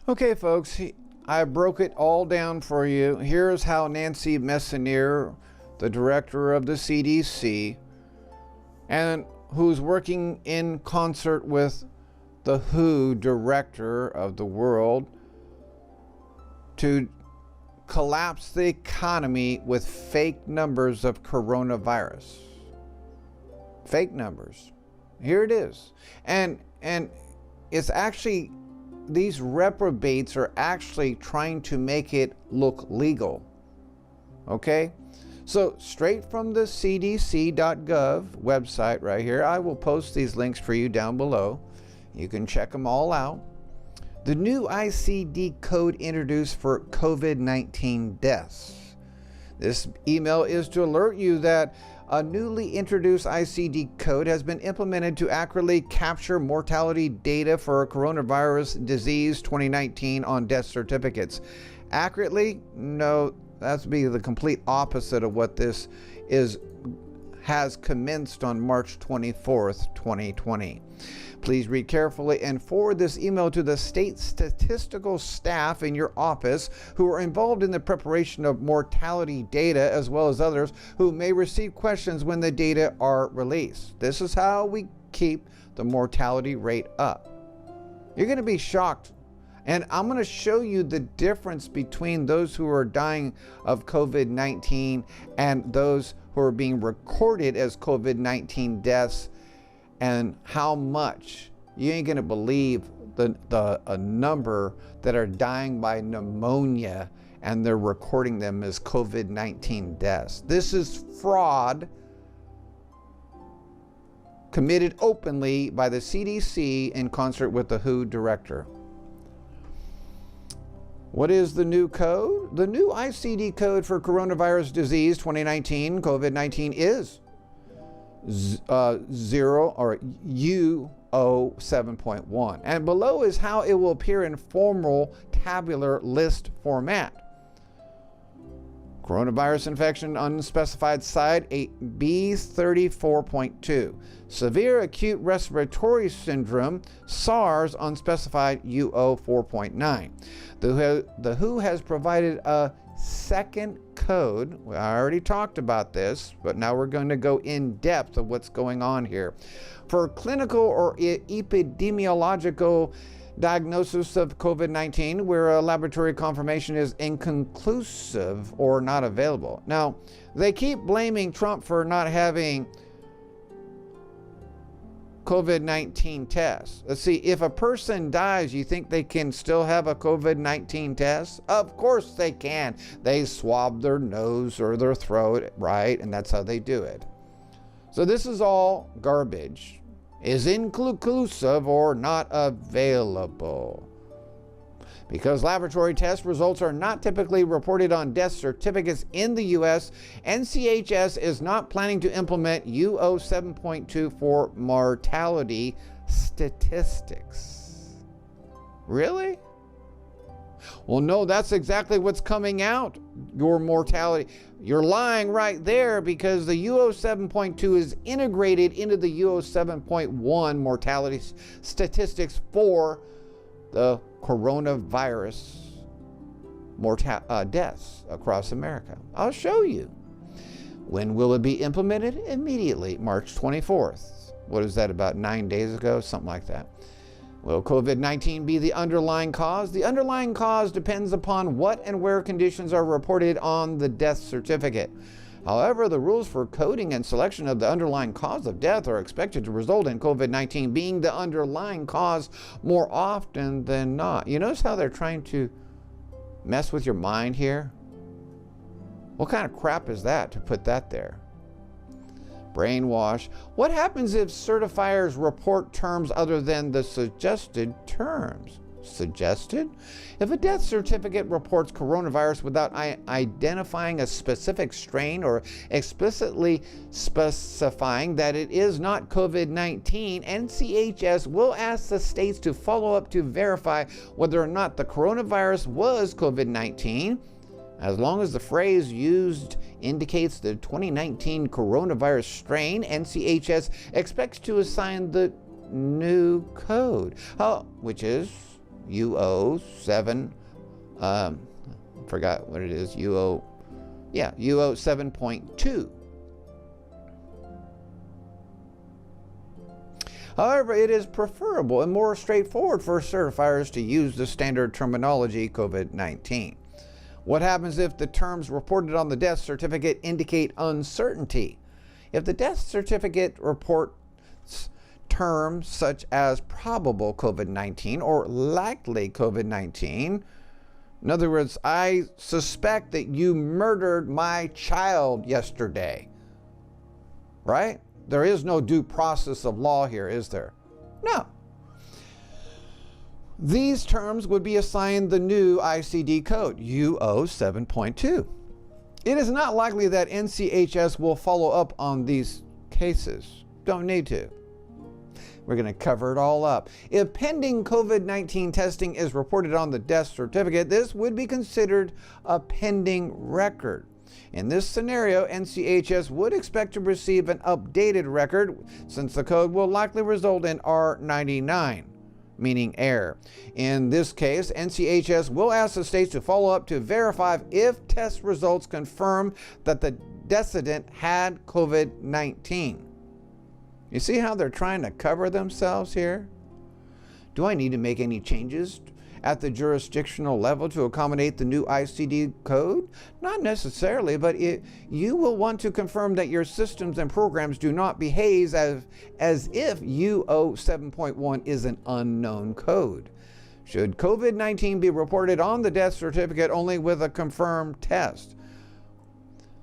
Okay, folks, I broke it all down for you. Here's how Nancy Messonnier, the director of the CDC, and who's working in concert with the WHO director of the world to collapse the economy with fake numbers of coronavirus. Fake numbers. Here it is. And it's actually, these reprobates are actually trying to make it look legal. Okay? So straight from the cdc.gov website right here, I will post these links for you down below. You can check them all out. The new ICD code introduced for COVID-19 deaths. This email is to alert you that a newly introduced ICD code has been implemented to accurately capture mortality data for coronavirus disease 2019 on death certificates. Accurately? No, that's be the complete opposite of what this has commenced on March 24th, 2020. Please read carefully and forward this email to the state statistical staff in your office who are involved in the preparation of mortality data, as well as others who may receive questions when the data are released. This is how we keep the mortality rate up. You're going to be shocked. And I'm going to show you the difference between those who are dying of COVID-19 and those who are being recorded as COVID-19 deaths, and how much. You ain't going to believe the number that are dying by pneumonia, and they're recording them as COVID-19 deaths. This is fraud committed openly by the CDC in concert with the WHO director. What is the new code? The new ICD code for coronavirus disease 2019, COVID-19 is 7.1. And below is how it will appear in formal tabular list format. Coronavirus infection unspecified side 8B34.2. Severe acute respiratory syndrome, SARS unspecified UO 4.9. The WHO has provided a second code. I already talked about this, but now we're going to go in depth of what's going on here. For clinical or epidemiological diagnosis of COVID-19 where a laboratory confirmation is inconclusive or not available. Now, they keep blaming Trump for not having COVID-19 tests. Let's see, if a person dies, you think they can still have a COVID-19 test? Of course they can. They swab their nose or their throat, right? And that's how they do it. So this is all garbage. Is inconclusive or not available. Because laboratory test results are not typically reported on death certificates in the U.S., NCHS is not planning to implement UO 7.2 for mortality statistics. Really? Well, no, that's exactly what's coming out. Your mortality. You're lying right there, because the UO 7.2 is integrated into the UO 7.1 mortality statistics for the coronavirus deaths across America. I'll show you. When will it be implemented? Immediately, March 24th. What is that, about 9 days ago? Something like that. Will COVID-19 be the underlying cause? The underlying cause depends upon what and where conditions are reported on the death certificate. However, the rules for coding and selection of the underlying cause of death are expected to result in COVID-19 being the underlying cause more often than not. You notice how they're trying to mess with your mind here? What kind of crap is that to put that there? Brainwash. What happens if certifiers report terms other than the suggested terms? Suggested? If a death certificate reports coronavirus without identifying a specific strain or explicitly specifying that it is not COVID-19, NCHS will ask the states to follow up to verify whether or not the coronavirus was COVID-19. As long as the phrase used indicates the 2019 coronavirus strain, NCHS expects to assign the new code, which is UO7, forgot what it is, UO7.2. However, it is preferable and more straightforward for certifiers to use the standard terminology COVID-19. What happens if the terms reported on the death certificate indicate uncertainty? If the death certificate reports terms such as probable COVID-19 or likely COVID-19, in other words, I suspect that you murdered my child yesterday, right? There is no due process of law here, is there? No. These terms would be assigned the new ICD code, UO7.2. It is not likely that NCHS will follow up on these cases. Don't need to. We're going to cover it all up. If pending COVID-19 testing is reported on the death certificate, this would be considered a pending record. In this scenario, NCHS would expect to receive an updated record since the code will likely result in R99, meaning error. In this case, NCHS will ask the states to follow up to verify if test results confirm that the decedent had COVID-19. You see how they're trying to cover themselves here? Do I need to make any changes at the jurisdictional level to accommodate the new ICD code? Not necessarily, but you will want to confirm that your systems and programs do not behave as if UO 7.1 is an unknown code. Should COVID-19 be reported on the death certificate only with a confirmed test?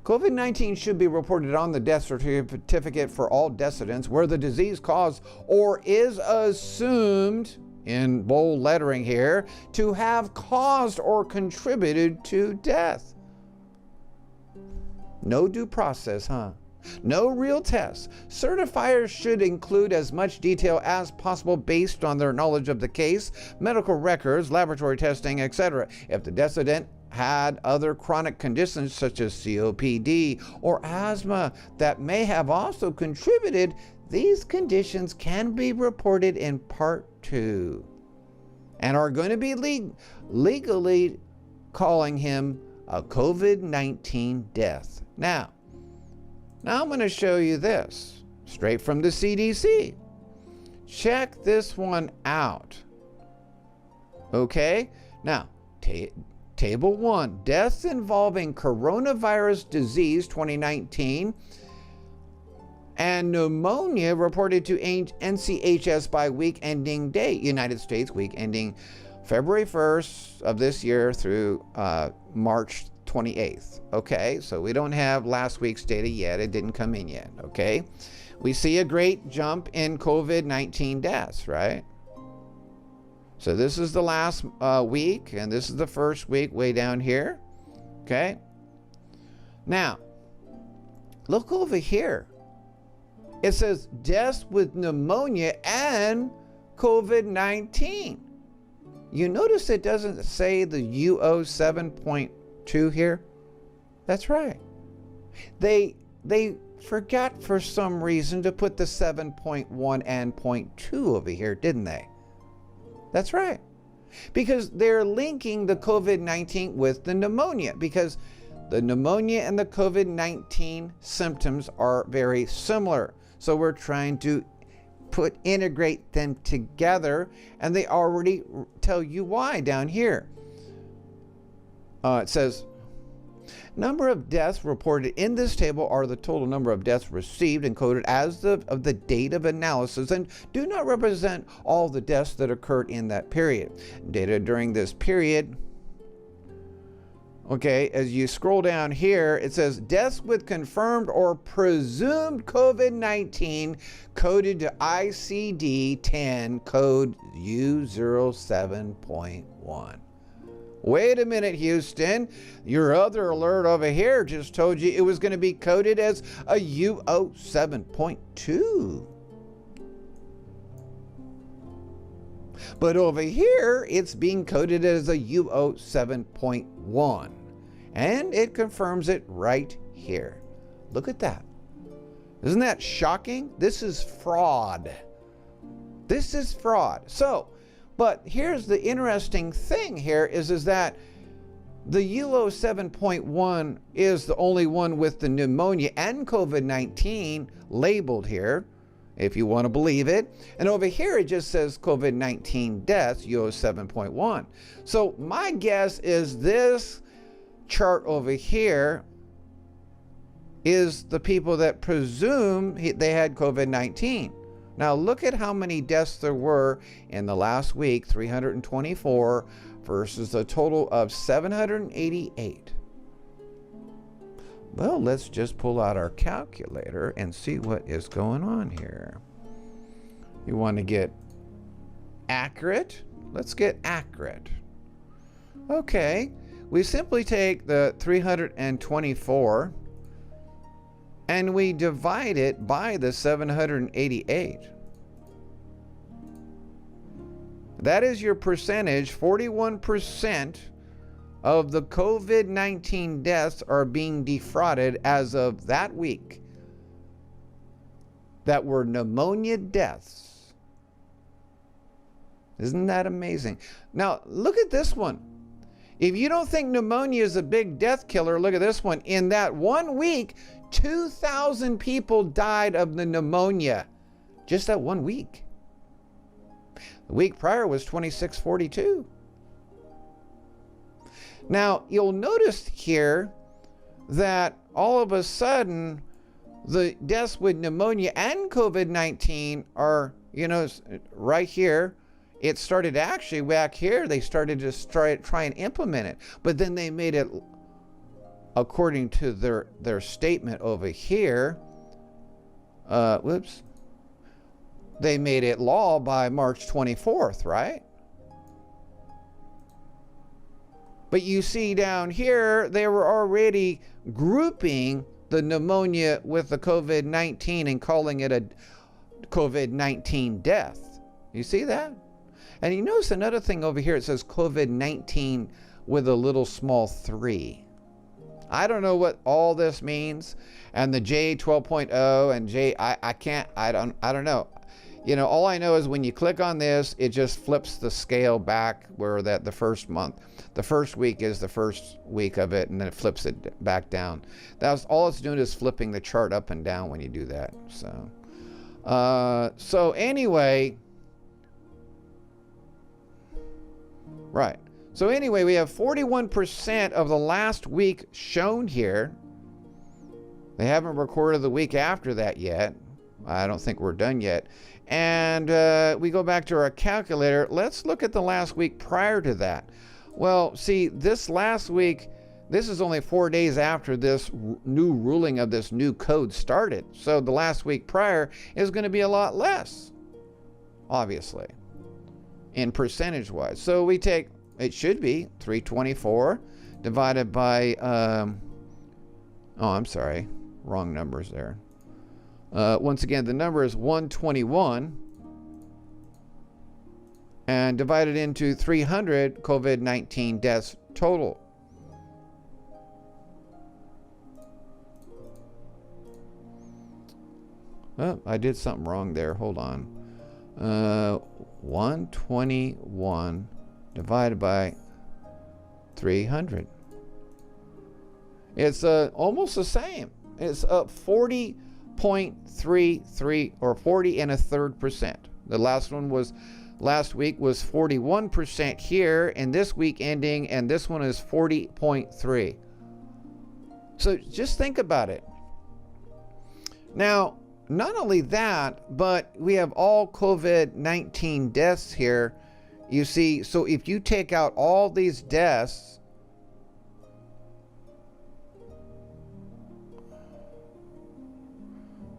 COVID-19 should be reported on the death certificate for all decedents where the disease caused or is assumed, in bold lettering here, to have caused or contributed to death. No due process, huh? No real tests. Certifiers should include as much detail as possible based on their knowledge of the case, medical records, laboratory testing, etc. If the decedent had other chronic conditions such as COPD or asthma that may have also contributed, these conditions can be reported in Part 2 and are going to be legally calling him a COVID-19 death. Now I'm going to show you this straight from the CDC. Check this one out. Okay? Now, Table 1, deaths involving coronavirus disease 2019 and pneumonia reported to NCHS by week ending date, United States week ending February 1st of this year through March 28th. Okay, so we don't have last week's data yet. It didn't come in yet. Okay, we see a great jump in COVID-19 deaths, right? So this is the last week, and this is the first week way down here. Okay. Now, look over here. It says deaths with pneumonia and COVID-19. You notice it doesn't say the UO 7.2 here? That's right. They forgot for some reason to put the 7.1 and 0.2 over here, didn't they? That's right. Because they're linking the COVID-19 with the pneumonia, because the pneumonia and the COVID-19 symptoms are very similar. So we're trying to integrate them together, and they already tell you why down here. It says, number of deaths reported in this table are the total number of deaths received and coded as of the date of analysis and do not represent all the deaths that occurred in that period. Data during this period. Okay, as you scroll down here, it says deaths with confirmed or presumed COVID-19 coded to ICD-10 code U07.1. Wait a minute, Houston. Your other alert over here just told you it was going to be coded as a UO7.2. But over here, it's being coded as a UO7.1. And it confirms it right here. Look at that. Isn't that shocking? This is fraud. This is fraud. So, But here's the interesting thing here is that the UO 7.1 is the only one with the pneumonia and COVID-19 labeled here, if you want to believe it. And over here, it just says COVID-19 deaths, UO 7.1. So my guess is this chart over here is the people that presume they had COVID-19. Now look at how many deaths there were in the last week, 324 versus a total of 788. Well, let's just pull out our calculator and see what is going on here. You want to get accurate? Let's get accurate. Okay, we simply take the 324 and we divide it by the 788. That is your percentage. 41% of the COVID-19 deaths are being defrauded as of that week that were pneumonia deaths. Isn't that amazing? Now, look at this one. If you don't think pneumonia is a big death killer, look at this one. In that 1 week, 2,000 people died of the pneumonia. Just that 1 week. The week prior was 2642. Now, you'll notice here that all of a sudden, the deaths with pneumonia and COVID-19 are, right here. It started actually back here. They started to try and implement it. But then they made it, according to their statement over here, they made it law by March 24th, right? But you see down here, they were already grouping the pneumonia with the COVID-19 and calling it a COVID-19 death. You see that? And you notice another thing over here, it says COVID-19 with a little small 3. I don't know what all this means. And the J 12.0 and J, I don't know. All I know is when you click on this, it just flips the scale back where the first week is the first week of it, and then it flips it back down. That's all it's doing is flipping the chart up and down when you do that. So anyway, right. So anyway, we have 41% of the last week shown here. They haven't recorded the week after that yet. I don't think we're done yet. And we go back to our calculator. Let's look at the last week prior to that. Well, see, this last week, this is only 4 days after this new ruling of this new code started. So the last week prior is going to be a lot less, obviously, in percentage-wise. So we take, it should be 324 divided by, I'm sorry, wrong numbers there. Once again, the number is 121 and divided into 300 COVID-19 deaths total. Oh, I did something wrong there. Hold on. 121 divided by 300. It's almost the same. It's 40.33 or 40.33%. The last one was last week was 41% here, and this week ending, and this one is 40.3. So just think about it. Now, not only that, but we have all COVID-19 deaths here. You see, so if you take out all these deaths,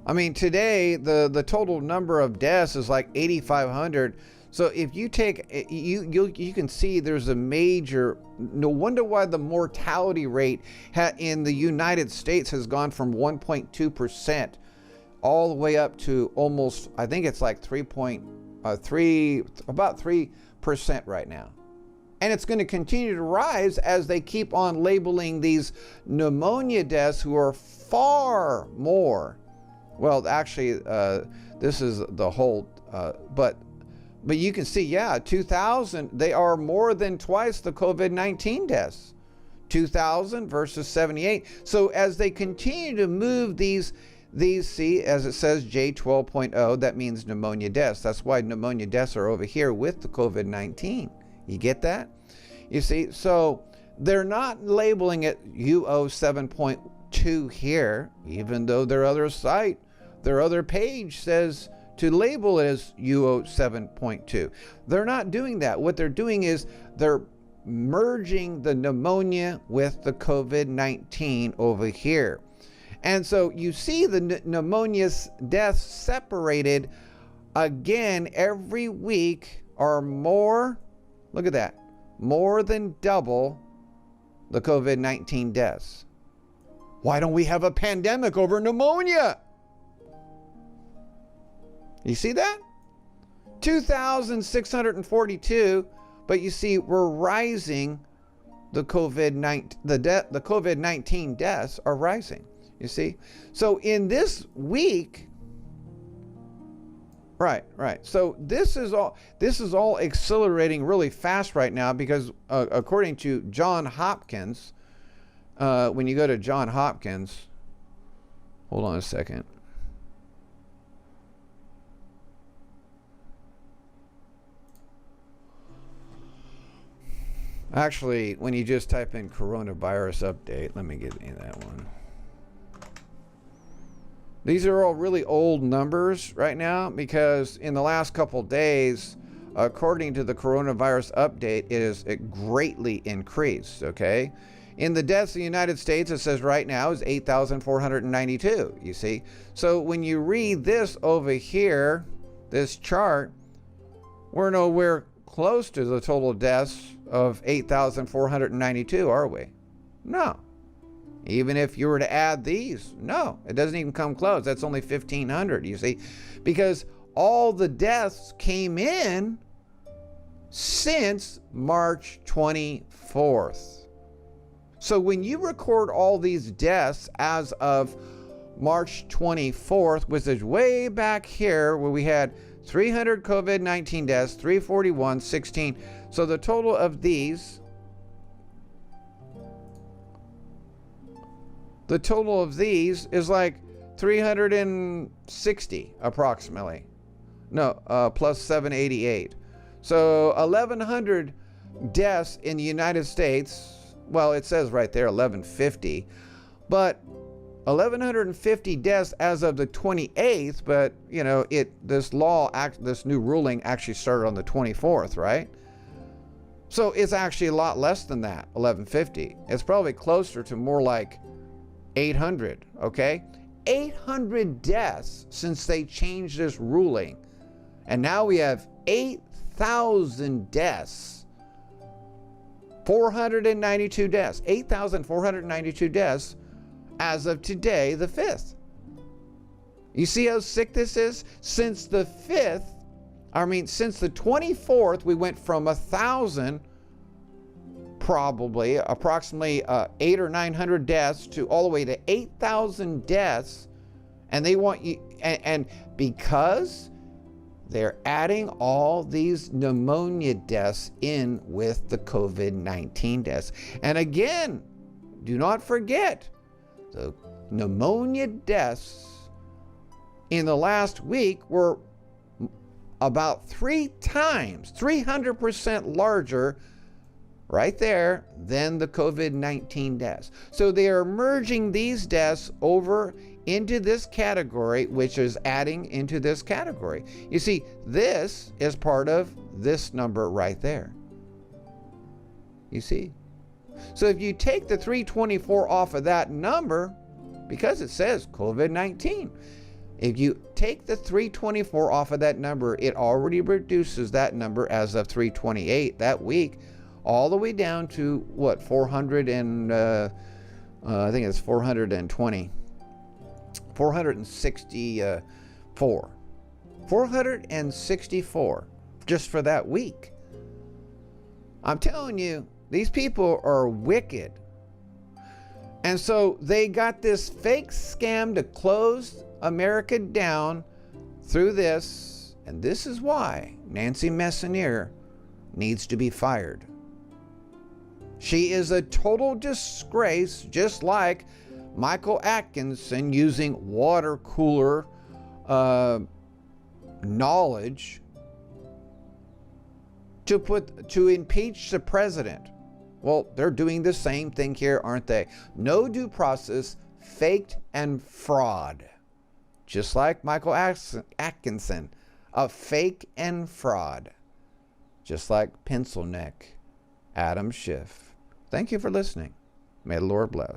I mean, today, the total number of deaths is like 8,500. So if you take, you can see there's a major, no wonder why the mortality rate in the United States has gone from 1.2% all the way up to almost, I think it's like about 3% right now. And it's going to continue to rise as they keep on labeling these pneumonia deaths, who are far more. Well, actually, this is the whole, but But you can see, yeah, 2,000, they are more than twice the COVID-19 deaths. 2,000 versus 78. So as they continue to move these, see, as it says J12.0, that means pneumonia deaths. That's why pneumonia deaths are over here with the COVID-19. You get that? You see, so they're not labeling it UO 7.2 here, even though their other site, their other page says to label it as UO 7.2. They're not doing that. What they're doing is they're merging the pneumonia with the COVID-19 over here. And so you see the pneumonia deaths separated again every week are more, look at that, more than double the COVID-19 deaths. Why don't we have a pandemic over pneumonia? You see that? 2,642, but you see we're rising. The COVID-19 deaths are rising. You see? So in this week, right. So this is all accelerating really fast right now because according to Johns Hopkins, when you go to Johns Hopkins, hold on a second. Actually, when you just type in coronavirus update, let me get you that one. These are all really old numbers right now because in the last couple days, according to the coronavirus update, it is greatly increased, okay? In the deaths in the United States, it says right now is 8,492, you see? So when you read this over here, this chart, we're nowhere close to the total deaths of 8,492, are we? No. Even if you were to add these, no, it doesn't even come close. That's only 1,500, you see, because all the deaths came in since March 24th. So when you record all these deaths as of March 24th, which is way back here where we had 300 COVID-19 deaths, 341, 16. So the total of these, is like 360 approximately. No, plus 788. So 1,100 deaths in the United States. Well, it says right there 1,150, but 1,150 deaths as of the 28th, but you know, this new ruling actually started on the 24th, right? So it's actually a lot less than that, 1,150. It's probably closer to more like 800, okay? 800 deaths since they changed this ruling. And now we have 8,000 deaths. 492 deaths, 8,492 deaths as of today, the 5th. You see how sick this is? Since the 24th, we went from 1,000, approximately 800 or 900 deaths to all the way to 8,000 deaths. And they want you, and because they're adding all these pneumonia deaths in with the COVID-19 deaths. And again, do not forget, the pneumonia deaths in the last week were about 300% larger right there than the COVID-19 deaths. So they are merging these deaths over into this category, which is adding into this category. You see, this is part of this number right there. You see? So if you take the 324 off of that number, because it says COVID-19, if you take the 324 off of that number, it already reduces that number as of 328 that week, all the way down to what, 400 and I think it's 420, 464, 464 just for that week. I'm telling you, these people are wicked. And so they got this fake scam to close America down through this. And this is why Nancy Messonnier, needs to be fired. She is a total disgrace, just like Michael Atkinson using water cooler knowledge to impeach the president. Well, they're doing the same thing here, aren't they? No due process, faked and fraud. Just like Michael Atkinson, a fake and fraud. Just like Pencil Neck, Adam Schiff. Thank you for listening. May the Lord bless.